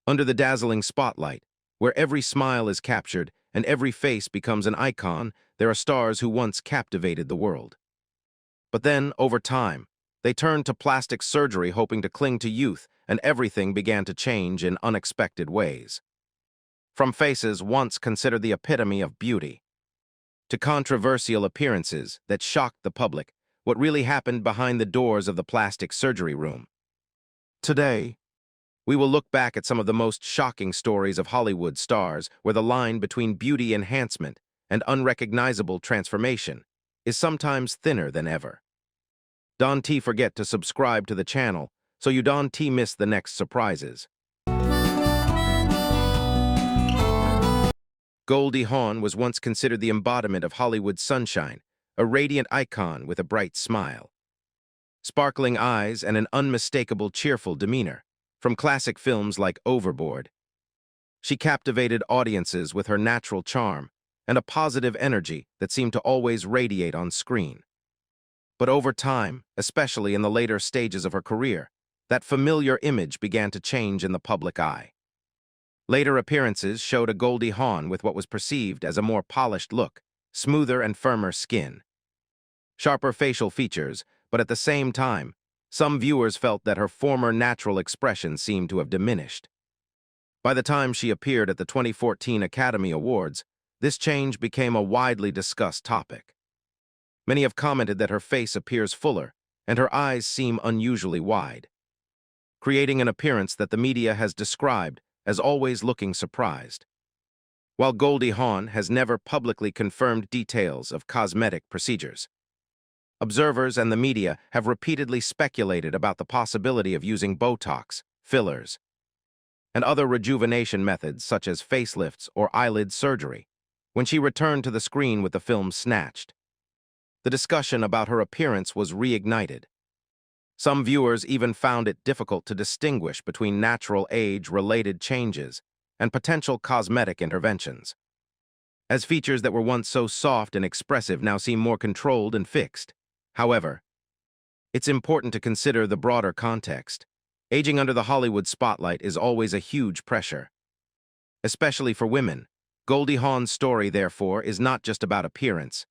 Under the dazzling spotlight, where every smile is captured and every face becomes an icon, there are stars who once captivated the world. But then, over time, they turned to plastic surgery hoping to cling to youth, and everything began to change in unexpected ways. From faces once considered the epitome of beauty, to controversial appearances that shocked the public, what really happened behind the doors of the plastic surgery room. Today, we will look back at some of the most shocking stories of Hollywood stars where the line between beauty enhancement and unrecognizable transformation is sometimes thinner than ever. Don't forget to subscribe to the channel so you don't miss the next surprises. Goldie Hawn was once considered the embodiment of Hollywood sunshine, a radiant icon with a bright smile. Sparkling eyes and an unmistakable cheerful demeanor, from classic films like Overboard. She captivated audiences with her natural charm and a positive energy that seemed to always radiate on screen. But over time, especially in the later stages of her career, that familiar image began to change in the public eye. Later appearances showed a Goldie Hawn with what was perceived as a more polished look, smoother and firmer skin, sharper facial features, but at the same time, some viewers felt that her former natural expression seemed to have diminished. By the time she appeared at the 2014 Academy Awards, this change became a widely discussed topic. Many have commented that her face appears fuller and her eyes seem unusually wide, creating an appearance that the media has described as always looking surprised. While Goldie Hawn has never publicly confirmed details of cosmetic procedures, observers and the media have repeatedly speculated about the possibility of using Botox, fillers, and other rejuvenation methods such as facelifts or eyelid surgery when she returned to the screen with the film Snatched. The discussion about her appearance was reignited. Some viewers even found it difficult to distinguish between natural age-related changes and potential cosmetic interventions, as features that were once so soft and expressive now seem more controlled and fixed. However, it's important to consider the broader context. Aging under the Hollywood spotlight is always a huge pressure. Especially for women, Goldie Hawn's story, therefore, is not just about appearance,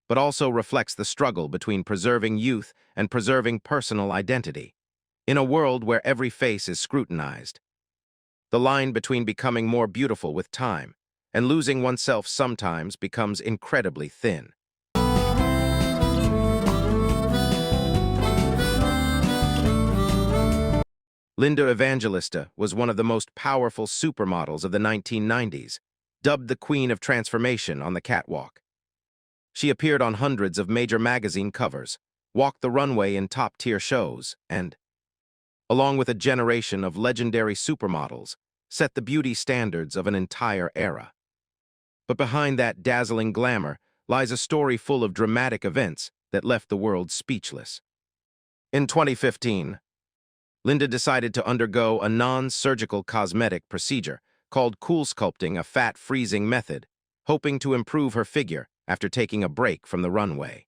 but also reflects the struggle between preserving youth and preserving personal identity. In a world where every face is scrutinized, the line between becoming more beautiful with time and losing oneself sometimes becomes incredibly thin. Linda Evangelista was one of the most powerful supermodels of the 1990s, dubbed the Queen of Transformation on the catwalk. She appeared on hundreds of major magazine covers, walked the runway in top-tier shows, and, along with a generation of legendary supermodels, set the beauty standards of an entire era. But behind that dazzling glamour lies a story full of dramatic events that left the world speechless. In 2015, Linda decided to undergo a non-surgical cosmetic procedure called CoolSculpting, a fat-freezing method, hoping to improve her figure after taking a break from the runway.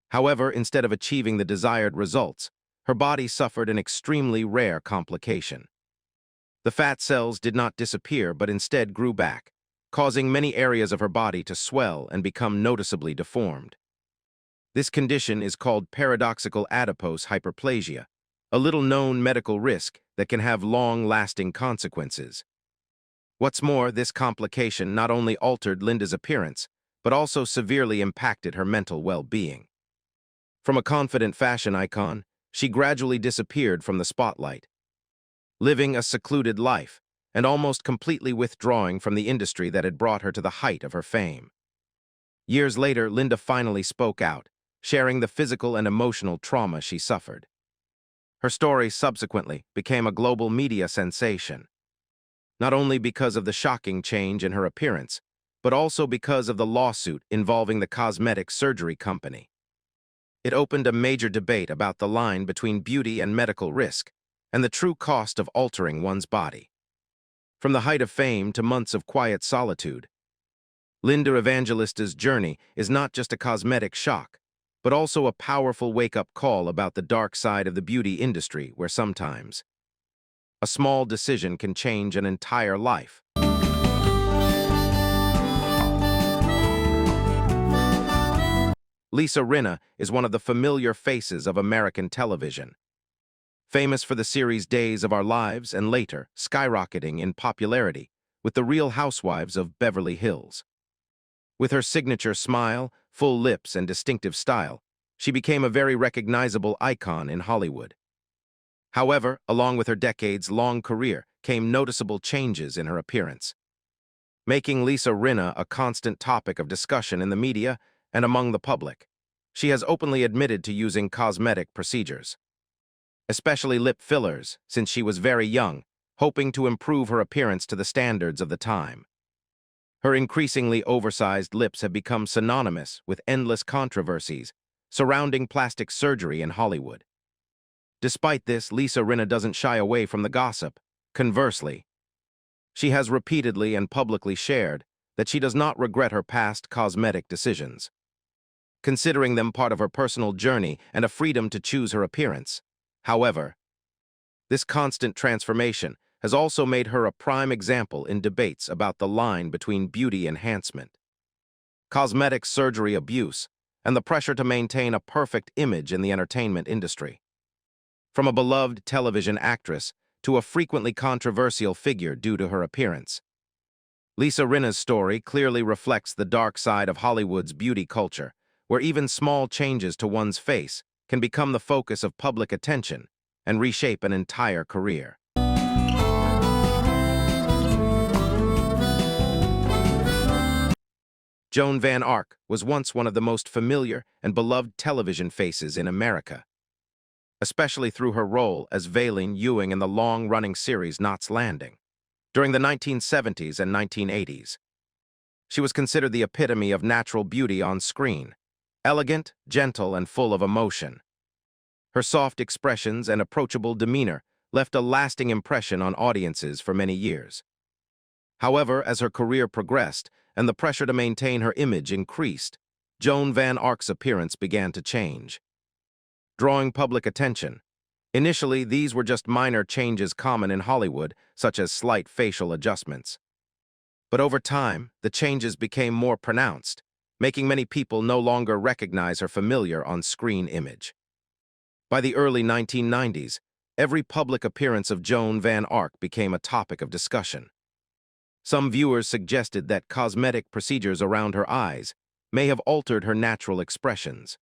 However, instead of achieving the desired results, her body suffered an extremely rare complication. The fat cells did not disappear but instead grew back, causing many areas of her body to swell and become noticeably deformed. This condition is called paradoxical adipose hyperplasia, a little-known medical risk that can have long-lasting consequences. What's more, this complication not only altered Linda's appearance, but also severely impacted her mental well-being. From a confident fashion icon, she gradually disappeared from the spotlight, living a secluded life and almost completely withdrawing from the industry that had brought her to the height of her fame. Years later, Linda finally spoke out, sharing the physical and emotional trauma she suffered. Her story subsequently became a global media sensation, not only because of the shocking change in her appearance, but also because of the lawsuit involving the cosmetic surgery company. It opened a major debate about the line between beauty and medical risk, and the true cost of altering one's body. From the height of fame to months of quiet solitude, Linda Evangelista's journey is not just a cosmetic shock, but also a powerful wake-up call about the dark side of the beauty industry where sometimes A small decision can change an entire life. Lisa Rinna is one of the familiar faces of American television. Famous for the series Days of Our Lives and later skyrocketing in popularity with The Real Housewives of Beverly Hills. With her signature smile, full lips, and distinctive style, she became a very recognizable icon in Hollywood. However, along with her decades-long career came noticeable changes in her appearance, making Lisa Rinna a constant topic of discussion in the media and among the public. She has openly admitted to using cosmetic procedures, especially lip fillers, since she was very young, hoping to improve her appearance to the standards of the time. Her increasingly oversized lips have become synonymous with endless controversies surrounding plastic surgery in Hollywood. Despite this, Lisa Rinna doesn't shy away from the gossip. Conversely, she has repeatedly and publicly shared that she does not regret her past cosmetic decisions, considering them part of her personal journey and a freedom to choose her appearance. However, this constant transformation has also made her a prime example in debates about the line between beauty enhancement, cosmetic surgery abuse, and the pressure to maintain a perfect image in the entertainment industry. From a beloved television actress to a frequently controversial figure due to her appearance, Lisa Rinna's story clearly reflects the dark side of Hollywood's beauty culture, where even small changes to one's face can become the focus of public attention and reshape an entire career. Joan Van Ark was once one of the most familiar and beloved television faces in America, especially through her role as Valine Ewing in the long-running series Knots Landing. During the 1970s and 1980s, she was considered the epitome of natural beauty on screen, elegant, gentle, and full of emotion. Her soft expressions and approachable demeanor left a lasting impression on audiences for many years. However, as her career progressed and the pressure to maintain her image increased, Joan Van Ark's appearance began to change, drawing public attention. Initially, these were just minor changes common in Hollywood, such as slight facial adjustments. But over time, the changes became more pronounced, making many people no longer recognize her familiar on-screen image. By the early 1990s, every public appearance of Joan Van Ark became a topic of discussion. Some viewers suggested that cosmetic procedures around her eyes may have altered her natural expressions,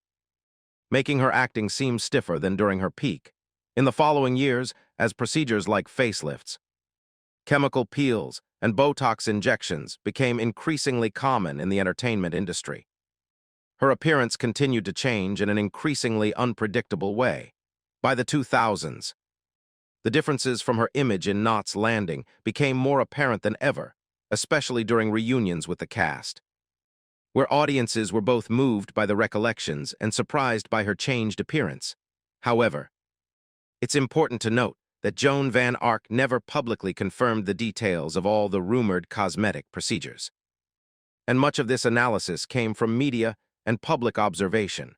making her acting seem stiffer than during her peak. In the following years, as procedures like facelifts, chemical peels, and Botox injections became increasingly common in the entertainment industry, her appearance continued to change in an increasingly unpredictable way. By the 2000s, the differences from her image in Knots Landing became more apparent than ever, especially during reunions with the cast, where audiences were both moved by the recollections and surprised by her changed appearance. However, it's important to note that Joan Van Ark never publicly confirmed the details of all the rumored cosmetic procedures, and much of this analysis came from media and public observation.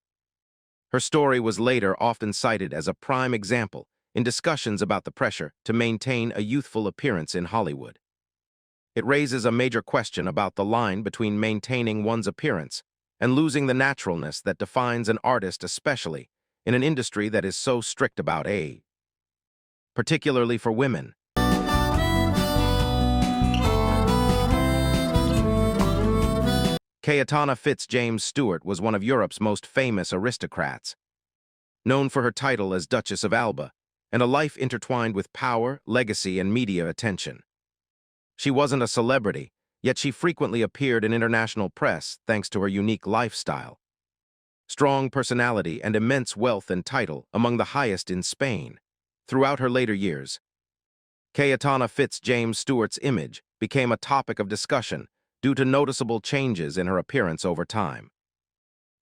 Her story was later often cited as a prime example in discussions about the pressure to maintain a youthful appearance in Hollywood. It raises a major question about the line between maintaining one's appearance and losing the naturalness that defines an artist, especially in an industry that is so strict about age, particularly for women. Cayetana Fitz-James Stewart was one of Europe's most famous aristocrats, known for her title as Duchess of Alba and a life intertwined with power, legacy, and media attention. She wasn't a celebrity, yet she frequently appeared in international press thanks to her unique lifestyle, strong personality, and immense wealth and title, among the highest in Spain. Throughout her later years, Cayetana Fitz-James Stewart's image became a topic of discussion due to noticeable changes in her appearance over time.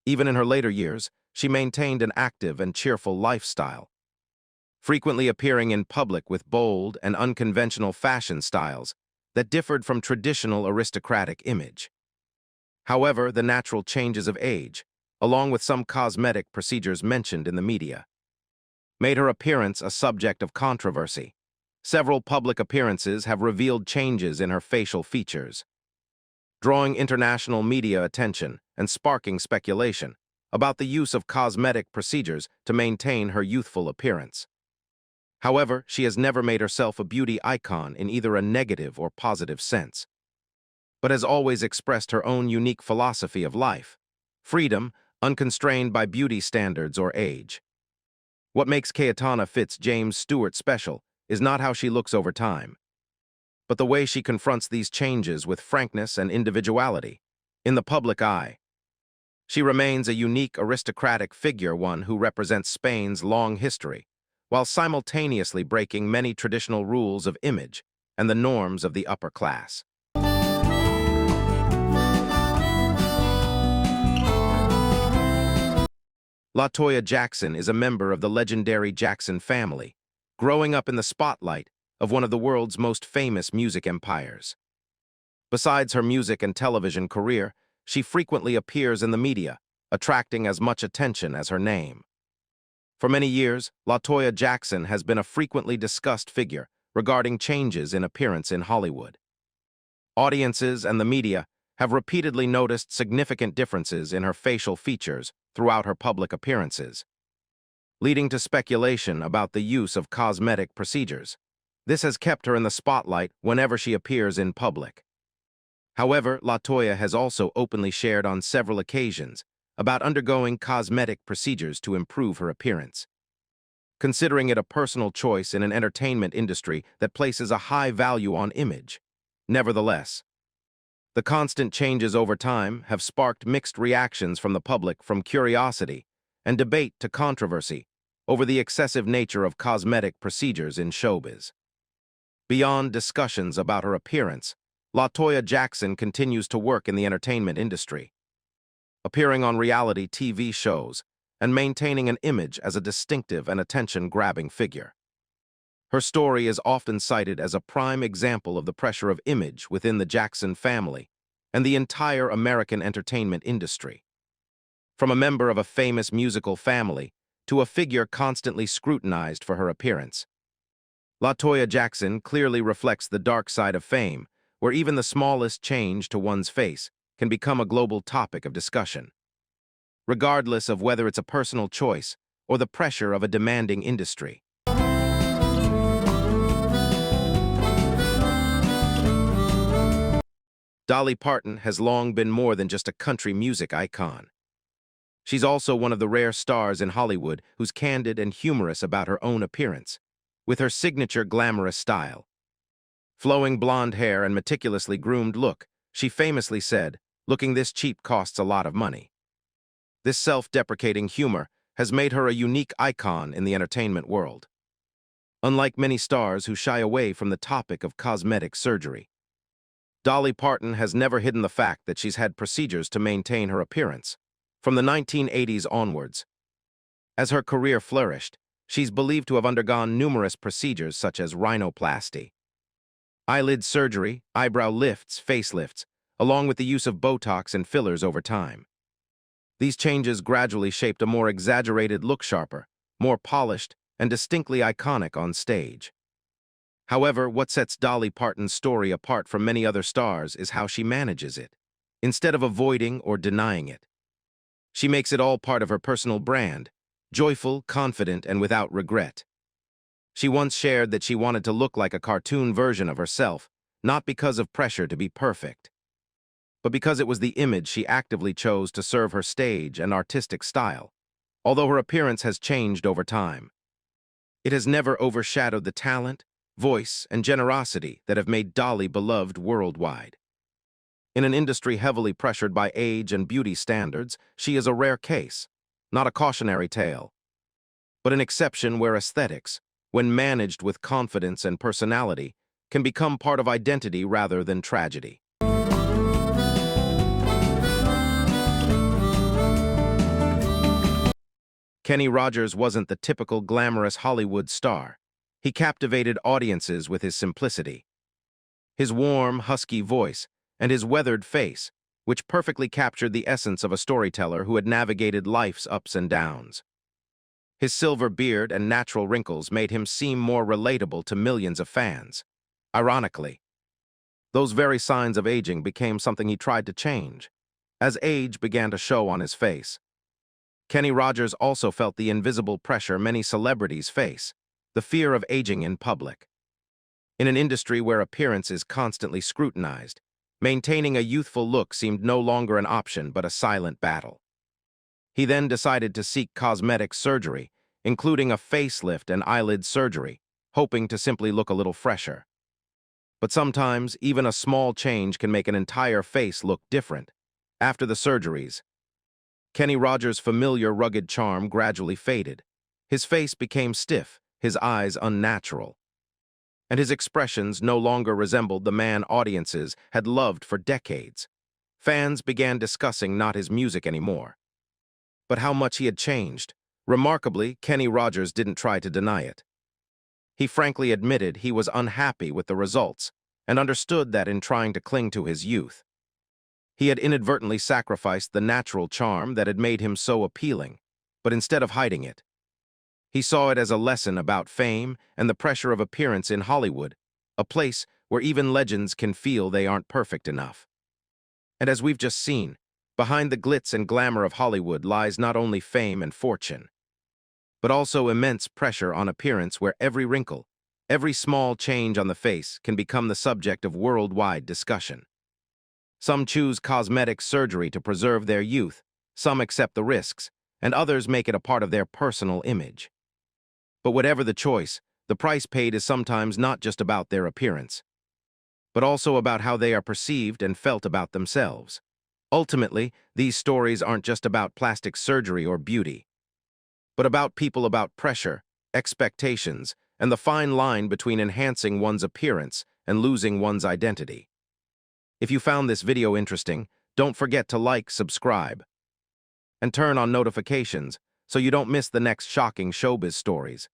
Even in her later years, she maintained an active and cheerful lifestyle, frequently appearing in public with bold and unconventional fashion styles that differed from traditional aristocratic image. However, the natural changes of age, along with some cosmetic procedures mentioned in the media, made her appearance a subject of controversy. Several public appearances have revealed changes in her facial features, drawing international media attention and sparking speculation about the use of cosmetic procedures to maintain her youthful appearance. However, she has never made herself a beauty icon in either a negative or positive sense, but has always expressed her own unique philosophy of life, freedom, unconstrained by beauty standards or age. What makes Cayetana Fitz-James Stewart special is not how she looks over time, but the way she confronts these changes with frankness and individuality. In the public eye, she remains a unique aristocratic figure, one who represents Spain's long history, while simultaneously breaking many traditional rules of image and the norms of the upper class. LaToya Jackson is a member of the legendary Jackson family, growing up in the spotlight of one of the world's most famous music empires. Besides her music and television career, she frequently appears in the media, attracting as much attention as her name. For many years, LaToya Jackson has been a frequently discussed figure regarding changes in appearance in Hollywood. Audiences and the media have repeatedly noticed significant differences in her facial features throughout her public appearances, leading to speculation about the use of cosmetic procedures. This has kept her in the spotlight whenever she appears in public. However, LaToya has also openly shared on several occasions about undergoing cosmetic procedures to improve her appearance, considering it a personal choice in an entertainment industry that places a high value on image. Nevertheless, the constant changes over time have sparked mixed reactions from the public, from curiosity and debate to controversy over the excessive nature of cosmetic procedures in showbiz. Beyond discussions about her appearance, LaToya Jackson continues to work in the entertainment industry, appearing on reality TV shows and maintaining an image as a distinctive and attention-grabbing figure. Her story is often cited as a prime example of the pressure of image within the Jackson family and the entire American entertainment industry. From a member of a famous musical family to a figure constantly scrutinized for her appearance, LaToya Jackson clearly reflects the dark side of fame, where even the smallest change to one's face can become a global topic of discussion. Regardless of whether it's a personal choice or the pressure of a demanding industry. Dolly Parton has long been more than just a country music icon. She's also one of the rare stars in Hollywood who's candid and humorous about her own appearance, with her signature glamorous style. Flowing blonde hair and meticulously groomed look, she famously said, "Looking this cheap costs a lot of money." This self-deprecating humor has made her a unique icon in the entertainment world. Unlike many stars who shy away from the topic of cosmetic surgery, Dolly Parton has never hidden the fact that she's had procedures to maintain her appearance from the 1980s onwards. As her career flourished, she's believed to have undergone numerous procedures such as rhinoplasty, eyelid surgery, eyebrow lifts, facelifts, along with the use of Botox and fillers over time. These changes gradually shaped a more exaggerated look, sharper, more polished, and distinctly iconic on stage. However, what sets Dolly Parton's story apart from many other stars is how she manages it. Instead of avoiding or denying it, she makes it all part of her personal brand, joyful, confident, and without regret. She once shared that she wanted to look like a cartoon version of herself, not because of pressure to be perfect, but because it was the image she actively chose to serve her stage and artistic style. Although her appearance has changed over time, it has never overshadowed the talent, voice, and generosity that have made Dolly beloved worldwide. In an industry heavily pressured by age and beauty standards, she is a rare case, not a cautionary tale, but an exception where aesthetics, when managed with confidence and personality, can become part of identity rather than tragedy. Kenny Rogers wasn't the typical glamorous Hollywood star. He captivated audiences with his simplicity, his warm, husky voice, and his weathered face, which perfectly captured the essence of a storyteller who had navigated life's ups and downs. His silver beard and natural wrinkles made him seem more relatable to millions of fans. Ironically, those very signs of aging became something he tried to change, as age began to show on his face. Kenny Rogers also felt the invisible pressure many celebrities face, the fear of aging in public. In an industry where appearance is constantly scrutinized, maintaining a youthful look seemed no longer an option but a silent battle. He then decided to seek cosmetic surgery, including a facelift and eyelid surgery, hoping to simply look a little fresher. But sometimes, even a small change can make an entire face look different. After the surgeries, Kenny Rogers' familiar rugged charm gradually faded. His face became stiff, his eyes unnatural, and his expressions no longer resembled the man audiences had loved for decades. Fans began discussing not his music anymore, but how much he had changed. Remarkably, Kenny Rogers didn't try to deny it. He frankly admitted he was unhappy with the results and understood that in trying to cling to his youth, he had inadvertently sacrificed the natural charm that had made him so appealing. But instead of hiding it, he saw it as a lesson about fame and the pressure of appearance in Hollywood, a place where even legends can feel they aren't perfect enough. And as we've just seen, behind the glitz and glamour of Hollywood lies not only fame and fortune, but also immense pressure on appearance where every wrinkle, every small change on the face can become the subject of worldwide discussion. Some choose cosmetic surgery to preserve their youth, some accept the risks, and others make it a part of their personal image. But whatever the choice, the price paid is sometimes not just about their appearance, but also about how they are perceived and felt about themselves. Ultimately, these stories aren't just about plastic surgery or beauty, but about people, about pressure, expectations, and the fine line between enhancing one's appearance and losing one's identity. If you found this video interesting, don't forget to like, subscribe, and turn on notifications so you don't miss the next shocking showbiz stories.